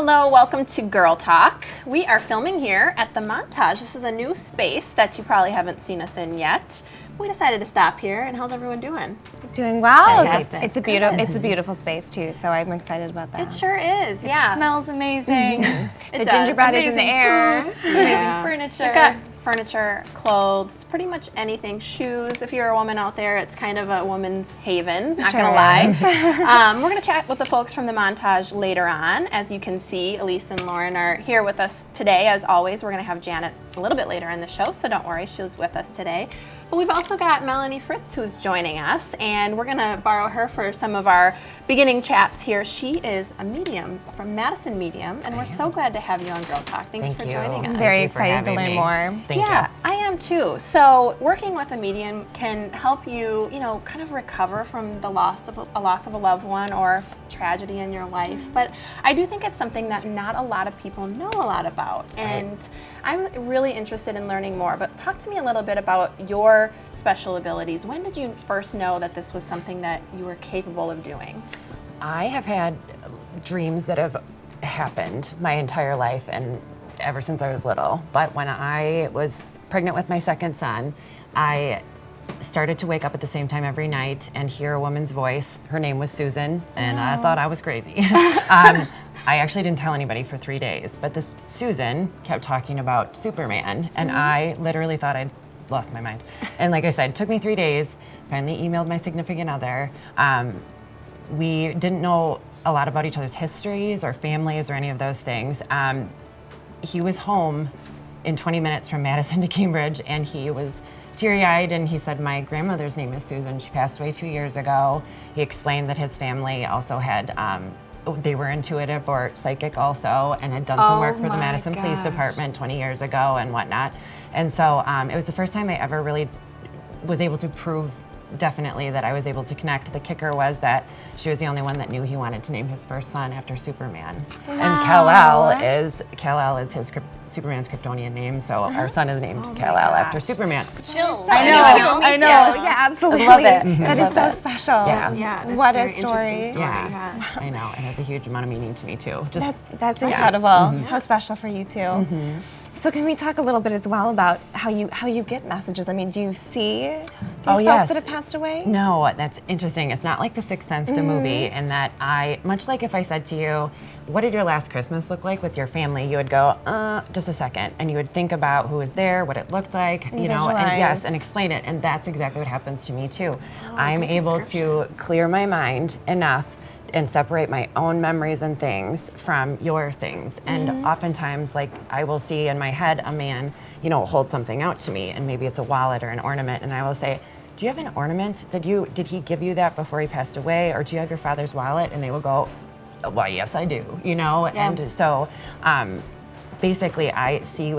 Hello, welcome to Girl Talk. We are filming here at the Montage. This is a new space that you probably haven't seen us in yet. We decided to stop here, and how's everyone doing? Doing well. Fantastic. It's a beautiful space too, so I'm excited about that. It sure is, yeah. It smells amazing. The gingerbread is in the air. Foods, amazing furniture. We've got furniture, clothes, pretty much anything. Shoes. If you're a woman out there, it's kind of a woman's haven, not gonna lie. We're gonna chat with the folks from the Montage later on. As you can see, Elise and Lauren are here with us today. As always, we're gonna have Janet a little bit later in the show, so don't worry, she's with us today. But we've also got Melanie Fritz who's joining us, and we're gonna borrow her for some of our beginning chats here. She is a medium from Madison Medium, and we're so glad to have you on Girl Talk. Thanks for joining us. I'm very excited to learn more. Thank you. I am too. So working with a medium can help you, kind of recover from the loss of a loved one or tragedy in your life. But I do think it's something that not a lot of people know a lot about. And I'm really interested in learning more. But talk to me a little bit about your special abilities. When did you first know that this was something that you were capable of doing? I have had dreams that have happened my entire life and ever since I was little. But when I was pregnant with my second son, I started to wake up at the same time every night and hear a woman's voice. Her name was Susan, and I thought I was crazy. I actually didn't tell anybody for 3 days, but this Susan kept talking about Superman, and I literally thought I'd lost my mind. And like I said, it took me 3 days. Finally emailed my significant other. We didn't know a lot about each other's histories or families or any of those things. He was home in 20 minutes from Madison to Cambridge, and he was teary-eyed, and he said, my grandmother's name is Susan. She passed away 2 years ago. He explained that his family also had, they were intuitive or psychic also, and had done some work for the Madison Police Department 20 years ago and whatnot. And so it was the first time I ever really was able to prove definitely that I was able to connect. The kicker was that she was the only one that knew he wanted to name his first son after Superman. Wow. And Kal-El is his Superman's Kryptonian name, so our son is named Kal-El after Superman. Chills. I know. Yeah, absolutely. I love it. That is so special. Yeah, what a story. Yeah, I know. It has a huge amount of meaning to me too. That's incredible. How special for you too. So can we talk a little bit as well about how you get messages? I mean, do you see these folks that have passed away? No, that's interesting. It's not like The Sixth Sense, the movie, in that much like if I said to you, what did your last Christmas look like with your family? You would go, just a second, and you would think about who was there, what it looked like, and explain it. And that's exactly what happens to me too. I'm able to clear my mind enough and separate my own memories and things from your things. And oftentimes, like, I will see in my head a man, hold something out to me, and maybe it's a wallet or an ornament, and I will say, do you have an ornament? Did he give you that before he passed away? Or do you have your father's wallet? And they will go, well, yes, I do, And so basically I see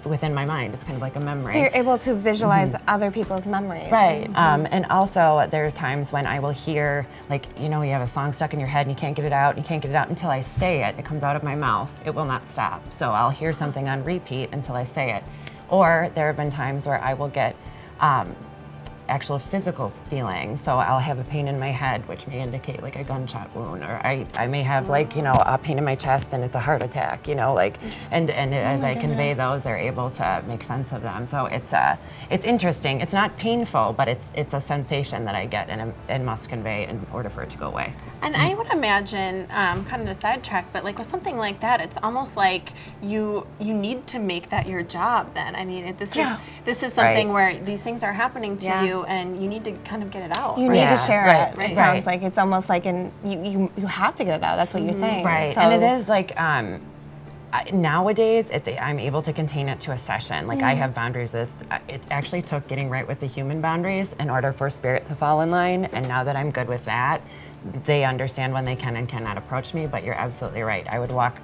within my mind. It's kind of like a memory. So you're able to visualize other people's memories. Right. And also there are times when I will hear, like, you have a song stuck in your head and you can't get it out, and you can't get it out until I say it. It comes out of my mouth. It will not stop. So I'll hear something on repeat until I say it. Or there have been times where I will get actual physical feeling. So I'll have a pain in my head, which may indicate like a gunshot wound, or I may have like, a pain in my chest and it's a heart attack, and as I convey those, they're able to make sense of them. So it's interesting. It's not painful, but it's a sensation that I get and must convey in order for it to go away. And I would imagine, kind of a sidetrack, but like with something like that, it's almost like you need to make that your job then. I mean, this is something where these things are happening to you, and you need to kind of get it out. You need to share it. It sounds like it's almost like you have to get it out. That's what you're saying. Right. So, and it is like nowadays I'm able to contain it to a session. Like I have boundaries with. It actually took getting right with the human boundaries in order for spirit to fall in line. And now that I'm good with that, they understand when they can and cannot approach me. But you're absolutely right. I would walk.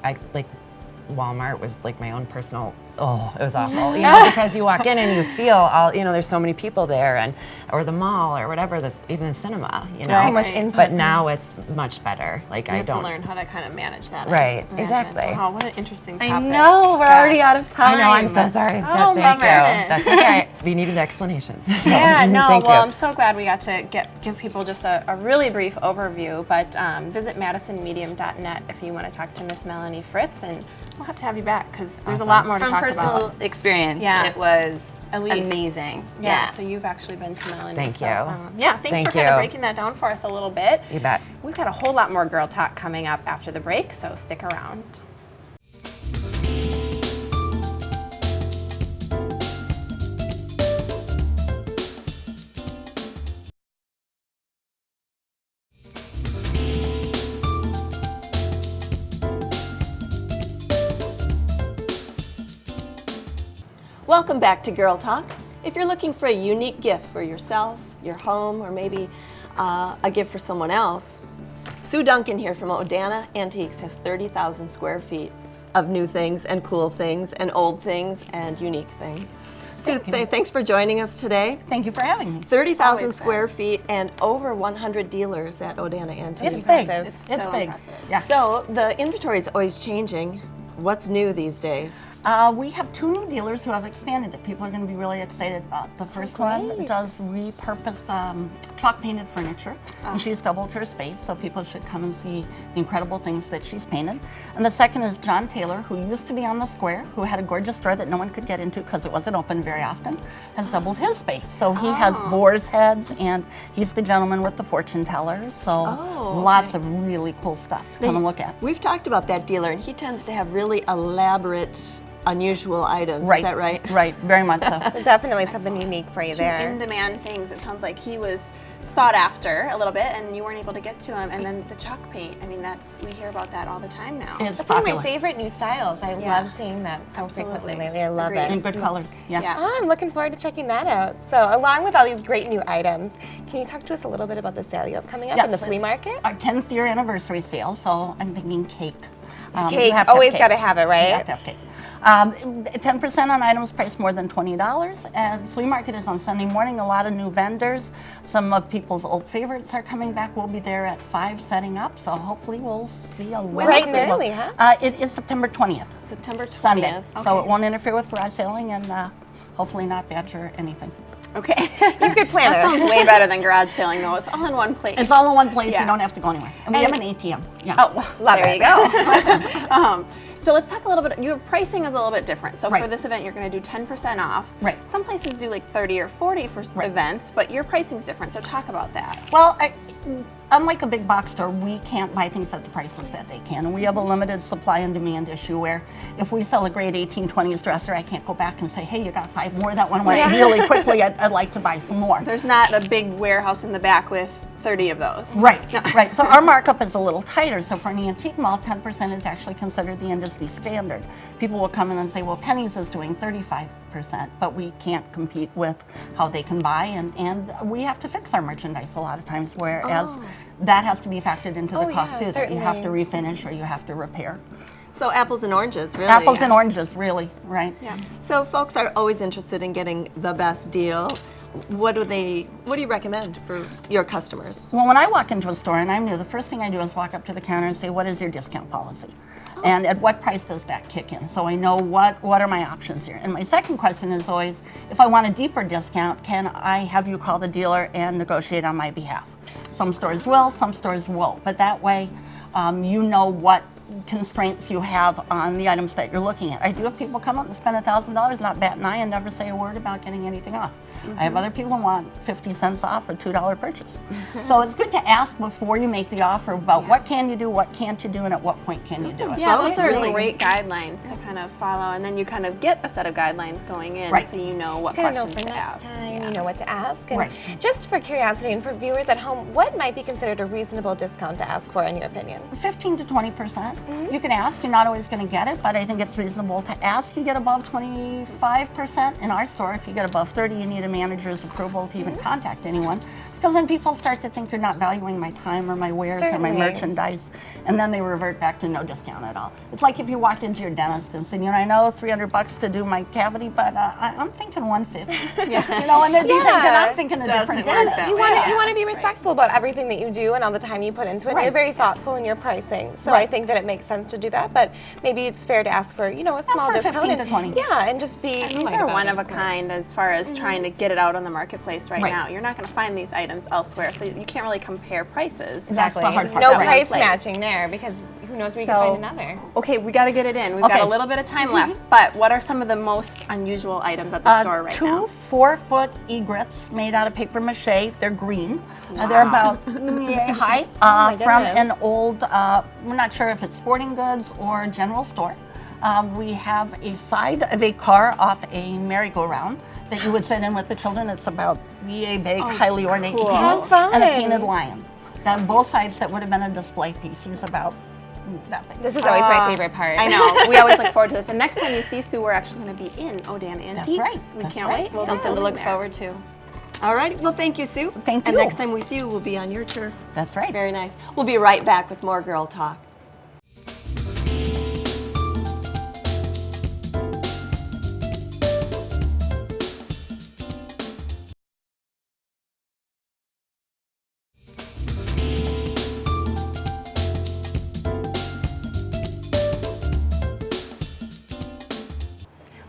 Walmart was like my own personal Oh, it was awful. You know, because you walk in and you feel all, you know, there's so many people there, or the mall or whatever, that's even the cinema, you know. So much input. But now it's much better. Like You I have don't to learn how to kind of manage that. I Right, imagine. exactly. Oh, what an interesting topic. I know, we're already out of time. I know, I'm so sorry. Oh, Thank you. bummer. That's okay. We needed explanations. So, Yeah, no, thank well, you. I'm so glad we got to give people just a really brief overview, but visit madisonmedium.net if you want to talk to Miss Melanie Fritz, and we'll have to have you back because there's a lot more to From talk personal about. experience, Yeah. it was At least. amazing. Yeah, so you've actually been to Melanie. Thank so, you. yeah, thanks Thank for kind of you. breaking that down for us a little bit. You bet. We've got a whole lot more girl talk coming up after the break, so stick around. Welcome back to Girl Talk. If you're looking for a unique gift for yourself, your home, or maybe a gift for someone else, Sue Duncan here from Odana Antiques has 30,000 square feet of new things and cool things and old things and unique things. Sue, thanks for joining us today. Thank you for having me. 30,000 Always square feet and over 100 dealers at Odana Antiques. It's big. impressive. It's so big. impressive. Yeah. So the inventory is always changing. What's new these days? We have 2 new dealers who have expanded that people are going to be really excited about. The first one does repurposed chalk painted furniture, and she's doubled her space, so people should come and see the incredible things that she's painted. And the second is John Taylor, who used to be on the square, who had a gorgeous store that no one could get into because it wasn't open very often, has doubled his space. So he has boar's heads, and he's the gentleman with the fortune tellers. So lots of really cool stuff to come and look at. We've talked about that dealer, and he tends to have really elaborate, unusual items. Right. Is that right? Right, very much so. Definitely something unique for you Two there. in-demand things. It sounds like he was sought after a little bit, and you weren't able to get to him. And then the chalk paint. I mean, we hear about that all the time now. It's That's one of popular. my favorite new styles. I Yeah. love seeing that so frequently Absolutely. lately. I love Agreed. it. In good colors. Yeah. Oh, I'm looking forward to checking that out. So, along with all these great new items, can you talk to us a little bit about the sale you have coming up in the Yes, flea it's market? Our 10th year anniversary sale, so I'm thinking cake. You Cake, have to have always cake. got to have it, You right? have to have cake. 10% on items priced more than $20. And flea market is on Sunday morning. A lot of new vendors. Some of people's old favorites are coming back. We'll be there at 5 setting up. So hopefully we'll see a lot. Bright of and people. early, huh? It is September 20th, September 20th. Sunday. So it won't interfere with garage selling and hopefully not badger anything. Okay. You're a good planner. That sounds way better than garage sailing, though. It's all in one place. It's all in one place. Yeah. You don't have to go anywhere. And we have an ATM. Yeah. Oh, well, Love there it. you go. So let's talk a little bit. Your pricing is a little bit different. So for Right. this event, you're going to do 10% off. Right. Some places do like 30 or 40 for events, but your pricing's different. So talk about that. Well, unlike a big box store, we can't buy things at the prices that they can. And we have a limited supply and demand issue where if we sell a great 1820s dresser, I can't go back and say, hey, you got 5 more. That one went really quickly. I'd like to buy some more. There's not a big warehouse in the back with 30 of those. Right, right. So our markup is a little tighter. So for an antique mall, 10% is actually considered the industry standard. People will come in and say, well, Penny's is doing 35%, but we can't compete with how they can buy, and we have to fix our merchandise a lot of times, whereas that has to be factored into the cost yeah, too, that you have to certainly. refinish or you have to repair. So apples and oranges, really. Apples and oranges, really, right? Yeah. So folks are always interested in getting the best deal. What do you recommend for your customers? Well, when I walk into a store and I'm new, the first thing I do is walk up to the counter and say, what is your discount policy? And at what price does that kick in? So I know what are my options here. And my second question is always, if I want a deeper discount, can I have you call the dealer and negotiate on my behalf? Some stores will, some stores won't. But that way, you know what constraints you have on the items that you're looking at. I do have people come up and spend $1,000, not bat an eye, and never say a word about getting anything off. I have other people who want 50 cents off a $2 purchase. So it's good to ask before you make the offer about what can you do, what can't you do, and at what point can you do it. Yeah, Those those are really- great guidelines to kind of follow, and then you kind of get a set of guidelines going in, Right. so you know what Kind of know questions for to next ask. time, you know what to ask. And Right. just for curiosity and for viewers at home, what might be considered a reasonable discount to ask for, in your opinion? 15 to 20%. You can ask, you're not always going to get it, but I think it's reasonable to ask. You get above 25% in our store. If you get above 30, you need a manager's approval to even contact anyone. Because then people start to think you're not valuing my time or my wares or my Certainly. merchandise, and then they revert back to no discount at all. It's like if you walked into your dentist and said, I know $300 to do my cavity, but I'm thinking $150. And they'd be thinking, I'm thinking a different dentist. You want to be respectful about everything that you do and all the time you put into it. And you're very thoughtful in your pricing. So I think that it makes sense to do that. But maybe it's fair to ask for, a small for discount. 15 to 20. Yeah, and just be. These are one of a kind as far as trying to get it out on the marketplace right Right. now. You're not going to find these items elsewhere, so you can't really compare prices. Exactly. That's the hard part. No Right. price Place. matching there because who knows where you can So- find another. Okay, we got to get it in. We've got Okay. a little bit of time left, but what are some of the most unusual items at the store right two now? 4-foot egrets made out of paper mache. They're green. They're about yay high from goodness. an old, we're not sure if it's sporting goods or general store. We have a side of a car off a merry-go-round that you would sit in with the children. It's about yay big, highly ornate cool. painted, How fun. and a painted lion. Then both sides that would have been a display piece. He's about that big. This is always my favorite part. I know. We always look forward to this. And next time you see Sue, we're actually going to be in Odan Antiques. right. We That's can't right. wait. We'll be Something to filming look there. forward to. All right. Well, thank you, Sue. Thank And you. next time we see you, we'll be on your turf. That's right. Very nice. We'll be right back with more Girl Talk.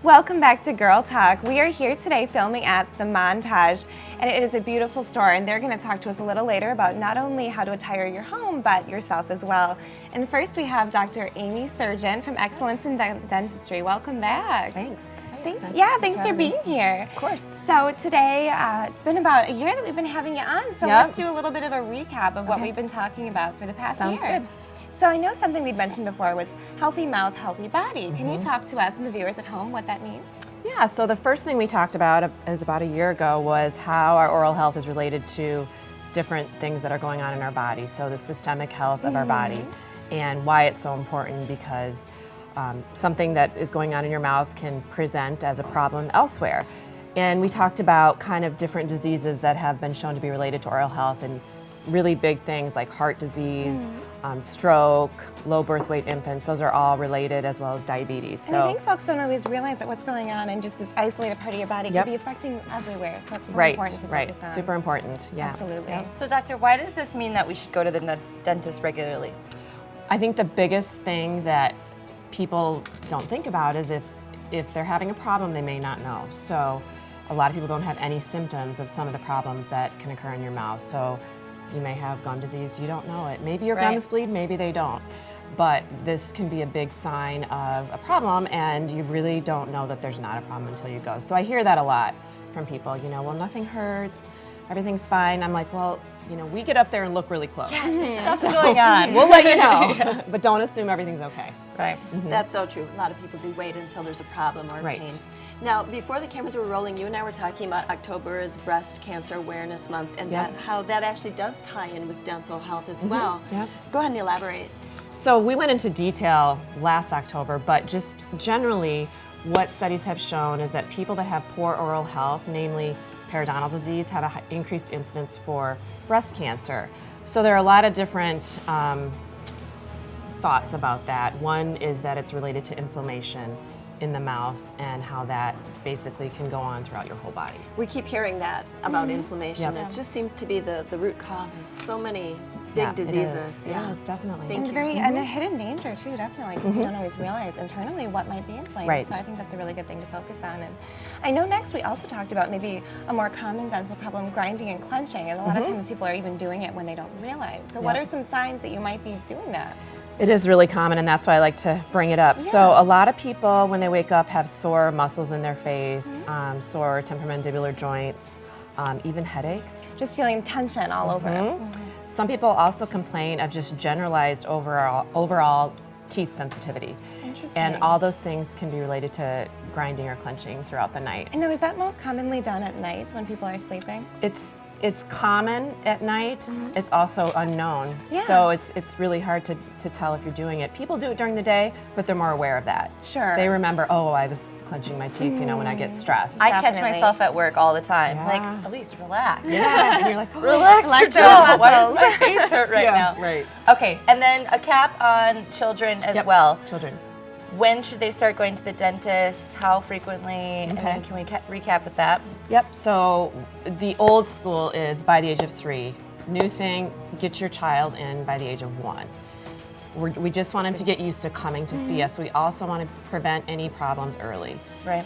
Welcome back to Girl Talk. We are here today filming at the Montage, and it is a beautiful store, and they're going to talk to us a little later about not only how to attire your home, but yourself as well. And first we have Dr. Amy Surgeon from Excellence in Dentistry. Welcome back. Thanks. Thanks for being here. Of course. So today, it's been about a year that we've been having you on, so let's do a little bit of a recap of what we've been talking about for the past year. Sounds good. So I know something we'd mentioned before was healthy mouth, healthy body. Can you talk to us and the viewers at home what that means? Yeah, so the first thing we talked about is about a year ago was how our oral health is related to different things that are going on in our body. So the systemic health of our body and why it's so important because something that is going on in your mouth can present as a problem elsewhere. And we talked about kind of different diseases that have been shown to be related to oral health and really big things like heart disease, stroke, low birth weight infants. Those are all related as well as diabetes. And I think folks don't always realize that what's going on in just this isolated part of your body can be affecting you everywhere. So that's so important to focus on. Super important, yeah. Absolutely. So, doctor, why does this mean that we should go to the dentist regularly? I think the biggest thing that people don't think about is if they're having a problem, they may not know. So a lot of people don't have any symptoms of some of the problems that can occur in your mouth. So you may have gum disease, you don't know it. Maybe your gums bleed, maybe they don't. But this can be a big sign of a problem, and you really don't know that there's not a problem until you go. So I hear that a lot from people, well, nothing hurts, everything's fine. I'm like, well, we get up there and look really close. Stuff's going on. We'll let you know, but don't assume everything's okay. Right. That's so true. A lot of people do wait until there's a problem or Right. pain. Now, before the cameras were rolling, you and I were talking about October is Breast Cancer Awareness Month and how that actually does tie in with dental health as well. Yep. Go ahead and elaborate. So we went into detail last October, but just generally what studies have shown is that people that have poor oral health, namely periodontal disease, have an increased incidence for breast cancer. So there are a lot of different thoughts about that. One is that it's related to inflammation in the mouth and how that basically can go on throughout your whole body. We keep hearing that about inflammation. It just seems to be the root cause of so many big diseases. Yes, definitely. Thank you. And a hidden danger too, definitely, because you don't always realize internally what might be inflamed. Right. So I think that's a really good thing to focus on. And I know next we also talked about maybe a more common dental problem, grinding and clenching, and a lot of times people are even doing it when they don't realize. So what are some signs that you might be doing that? It is really common, and that's why I like to bring it up. So a lot of people, when they wake up, have sore muscles in their face, sore temporomandibular joints, even headaches. Just feeling tension all over. Some people also complain of just generalized overall teeth sensitivity. Interesting. And all those things can be related to grinding or clenching throughout the night. And now, is that most commonly done at night when people are sleeping? It's It's common at night. It's also unknown. Yeah. So it's really hard to tell if you're doing it. People do it during the day, but they're more aware of that. Sure. They remember, oh, I was clenching my teeth, you know, when I get stressed. I catch Definitely. myself at work all the time. Yeah. Like, at least relax. Yeah, and you're like, Relax your Relax your jaw. Why does muscles. my face hurt right yeah, now? right. Okay, and then a cap on children as Yep. well. Children. When should they start going to the dentist? How frequently? I Okay. mean, can we recap with that? Yep, so the old school is by the age of 3. New thing, get your child in by the age of 1. We just want them to get used to coming to see us. We also want to prevent any problems early. Right.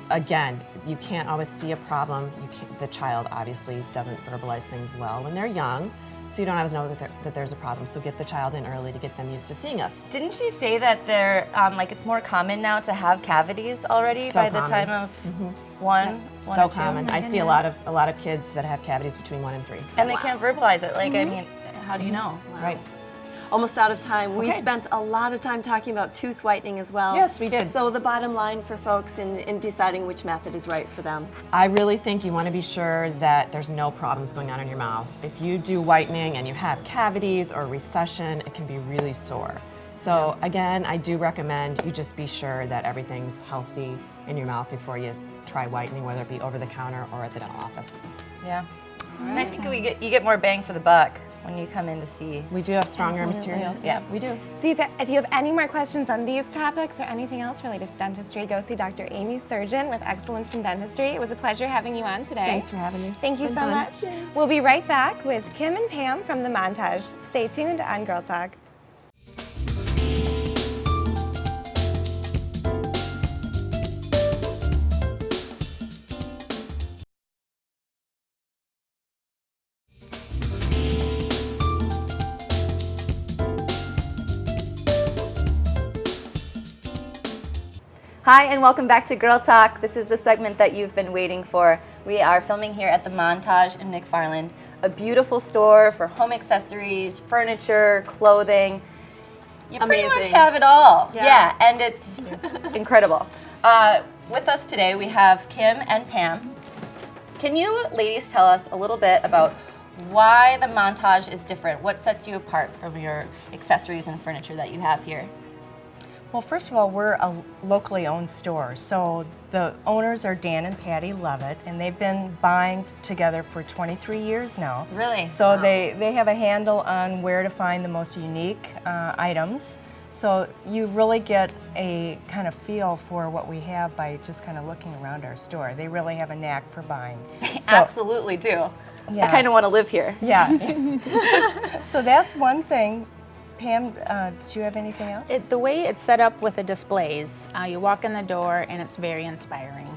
Again, you can't always see a problem. The child obviously doesn't verbalize things well when they're young, so you don't always know that there's a problem. So get the child in early to get them used to seeing us. Didn't you say that they're like it's more common now to have cavities already So by the common. time of one So or two? common. I see a lot of kids that have cavities between 1 and 3. And they can't verbalize it. Like, I mean, how do you know? Right. Almost out of time. We Okay. spent a lot of time talking about tooth whitening as well. Yes, we did. So the bottom line for folks in deciding which method is right for them. I really think you want to be sure that there's no problems going on in your mouth. If you do whitening and you have cavities or recession, it can be really sore. So again, I do recommend you just be sure that everything's healthy in your mouth before you try whitening, whether it be over the counter or at the dental office. Yeah. And I think you get more bang for the buck when you come in to see. We do have stronger materials. Yeah. we do. So if you have any more questions on these topics or anything else related to dentistry, go see Dr. Amy Surgeon with Excellence in Dentistry. It was a pleasure having you on today. Thanks for having me. Thank you Been so fun. much. We'll be right back with Kim and Pam from The Montage. Stay tuned on Girl Talk. Hi, and welcome back to Girl Talk. This is the segment that you've been waiting for. We are filming here at the Montage in McFarland, a beautiful store for home accessories, furniture, clothing. You pretty much Amazing. have it all. Yeah. Yeah, and it's incredible. With us today, we have Kim and Pam. Can you ladies tell us a little bit about why the Montage is different? What sets you apart from your accessories and furniture that you have here? Well, first of all, we're a locally owned store, so the owners are Dan and Patty Lovett, and they've been buying together for 23 years now. Really? So they have a handle on where to find the most unique items. So you really get a kind of feel for what we have by just kind of looking around our store. They really have a knack for buying. So, Absolutely do. yeah. I kind of want to live here. Yeah. So that's one thing. Pam, did you have anything else? The way it's set up with the displays, you walk in the door and it's very inspiring.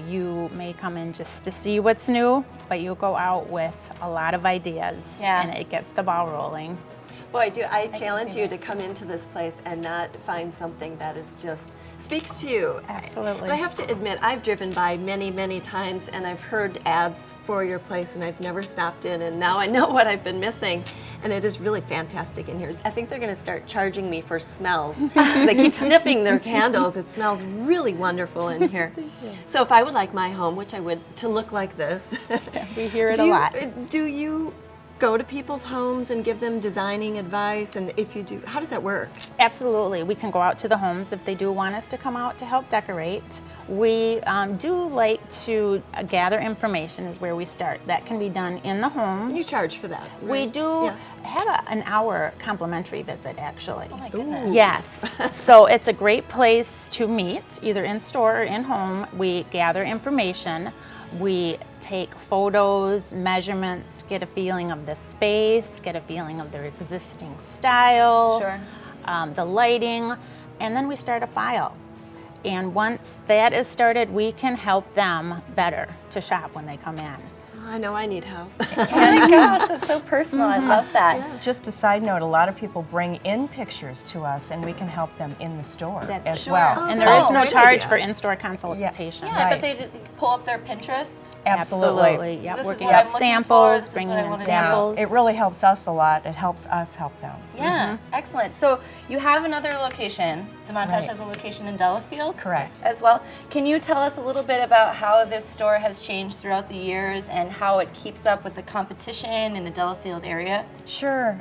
You may come in just to see what's new, but you'll go out with a lot of ideas, Yeah. and it gets the ball rolling. Boy, I challenge you to come into this place and not find something that is just speaks to you. Absolutely. But I have to admit, I've driven by many, many times and I've heard ads for your place and I've never stopped in, and now I know what I've been missing. And it is really fantastic in here. I think they're going to start charging me for smells. 'Cause they keep sniffing their candles. It smells really wonderful in here. So if I would like my home, which I would, to look like this, We hear it a lot. do you go to people's homes and give them designing advice? And if you do, how does that work? Absolutely. We can go out to the homes if they do want us to come out to help decorate. We do like to gather information is where we start. That can be done in the home. You charge for that, right? We do Yeah. have an hour complimentary visit, actually. Oh my goodness. Yes. So it's a great place to meet, either in store or in home. We gather information. We take photos, measurements, get a feeling of the space, get a feeling of their existing style, Sure. the lighting, and then we start a file. And once that is started, we can help them better to shop when they come in. I know I need help. Oh my gosh, that's so personal. I love that. Just a side note, a lot of people bring in pictures to us and we can help them in the store as Sure. well. And there is no great charge idea. for in-store consultation. Yeah, Right. but they pull up their Pinterest. Absolutely. Yep. This is Working what out I'm looking for. samples, This is bringing what I in wanna do. samples. It really helps us a lot. It helps us help them. Yeah, excellent. So you have another location The Montage Right. has a location in Delafield. Correct. As well. Can you tell us a little bit about how this store has changed throughout the years and how it keeps up with the competition in the Delafield area? Sure.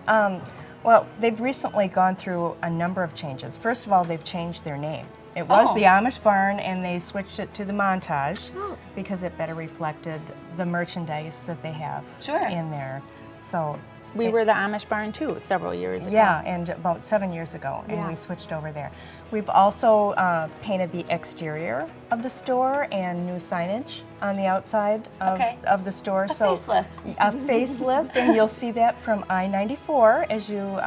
Well, they've recently gone through a number of changes. First of all, they've changed their name. It was the Amish Barn, and they switched it to the Montage because it better reflected the merchandise that they have in there. So We were the Amish Barn too several years ago. yeah, and about 7 years ago, and we switched over there. We've also painted the exterior of the store and new signage on the outside of the store. Facelift. A facelift, and you'll see that from I-94 as you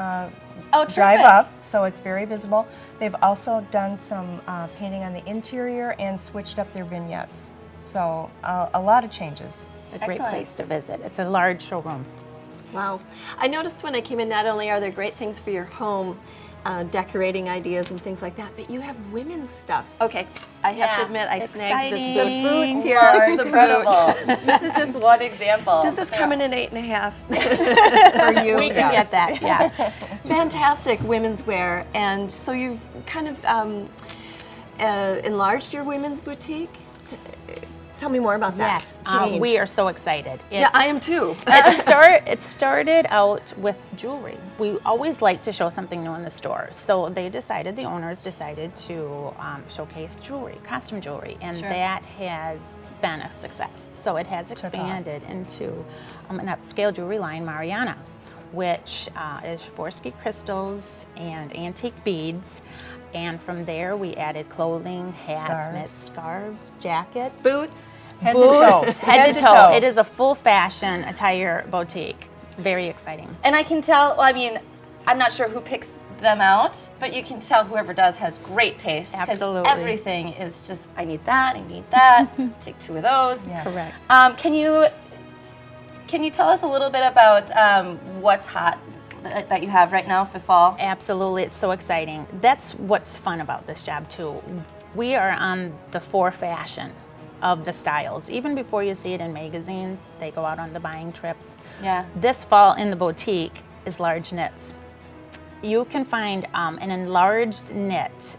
drive terrific. up, so it's very visible. They've also done some painting on the interior and switched up their vignettes. So a lot of changes. A great Excellent. place to visit. It's a large showroom. Wow. I noticed when I came in, not only are there great things for your home, decorating ideas and things like that, but you have women's stuff. Okay, I have to admit, I snagged this boot. Exciting. Boots here, the boot. Incredible. This is just one example. Does this come in an 8.5? For you, We can get that, yes. Fantastic women's wear, and so you've kind of enlarged your women's boutique. Tell me more about that. Yes, change. we are so excited. Yeah, I am too. It started out with jewelry. We always like to show something new in the store. So the owners decided to showcase jewelry, costume jewelry, and that has been a success. So it has expanded into an upscale jewelry line, Mariana, which is Swarovski crystals and antique beads. And from there, we added clothing, hats, mitts, scarves, jackets, Boots. Head to toe. head to toe. It is a full fashion attire boutique. Very exciting. And I can tell, well, I mean, I'm not sure who picks them out, but you can tell whoever does has great taste. 'Cause Absolutely. everything is just, I need that, take 2 of those. Yes. Correct. Can you tell us a little bit about what's hot that you have right now for fall? Absolutely, it's so exciting. That's what's fun about this job too. We are on the fashion of the styles. Even before you see it in magazines, they go out on the buying trips. Yeah. This fall in the boutique is large knits. You can find an enlarged knit,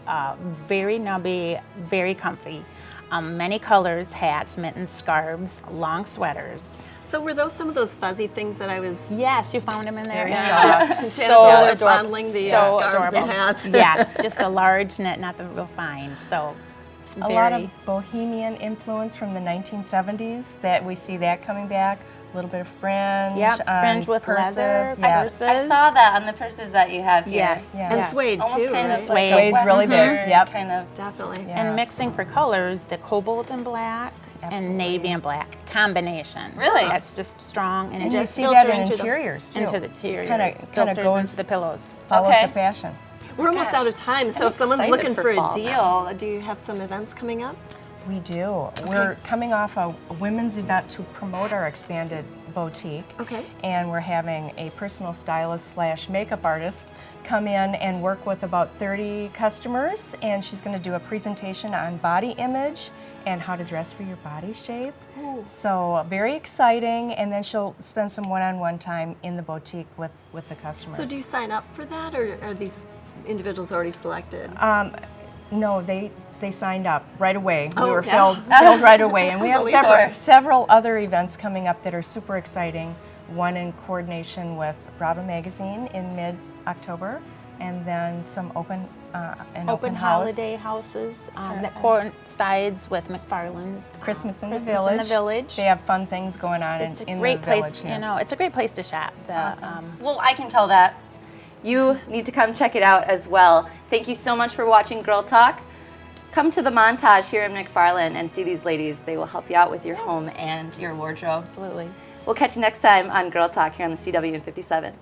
very nubby, very comfy. Many colors, hats, mittens, scarves, long sweaters. So were those some of those fuzzy things that I was? Yes, you found them in there. Just So they're adorable. fondling the So scarves adorable. and hats. Yes, just a large knit, not the real fine. So A lot of bohemian influence from the 1970s that we see that coming back. A little bit of fringe. Yep, fringe with purses. leather, Yes. I saw that on the purses that you have here. Yes, Yeah. And yes. suede Almost too, kind right? of like Suede's a really big, Western yep. kind of. Definitely. Yeah. And mixing for colors, the cobalt and black and navy and black combination. Really? That's just strong, and it And you just see filters that in into interiors, too. into the interiors. Kinda filters goes- into the pillows. Follows Okay. the fashion. We're almost out of time, so if someone's excited looking for for a fall deal, do you have some events coming up? We do. We're coming off a women's event to promote our expanded boutique. Okay. And we're having a personal stylist / makeup artist come in and work with about 30 customers, and she's going to do a presentation on body image and how to dress for your body shape. So very exciting, and then she'll spend some one-on-one time in the boutique with the customers. So do you sign up for that, or are these individuals already selected? No, they signed up right away. Oh, We were yeah. filled right away, and we have Of course. several other events coming up that are super exciting. One in coordination with Bravo Magazine in mid-October, and then some open Open house. holiday houses that coincides with McFarland's Christmas in the Christmas Village. in the Village. They have fun things going on It's a in great the place. village here. You know, it's a great place to shop. Well, I can tell that. You need to come check it out as well. Thank you so much for watching Girl Talk. Come to the Montage here in McFarland and see these ladies. They will help you out with your home and your wardrobe. Absolutely. We'll catch you next time on Girl Talk here on the CW in 57.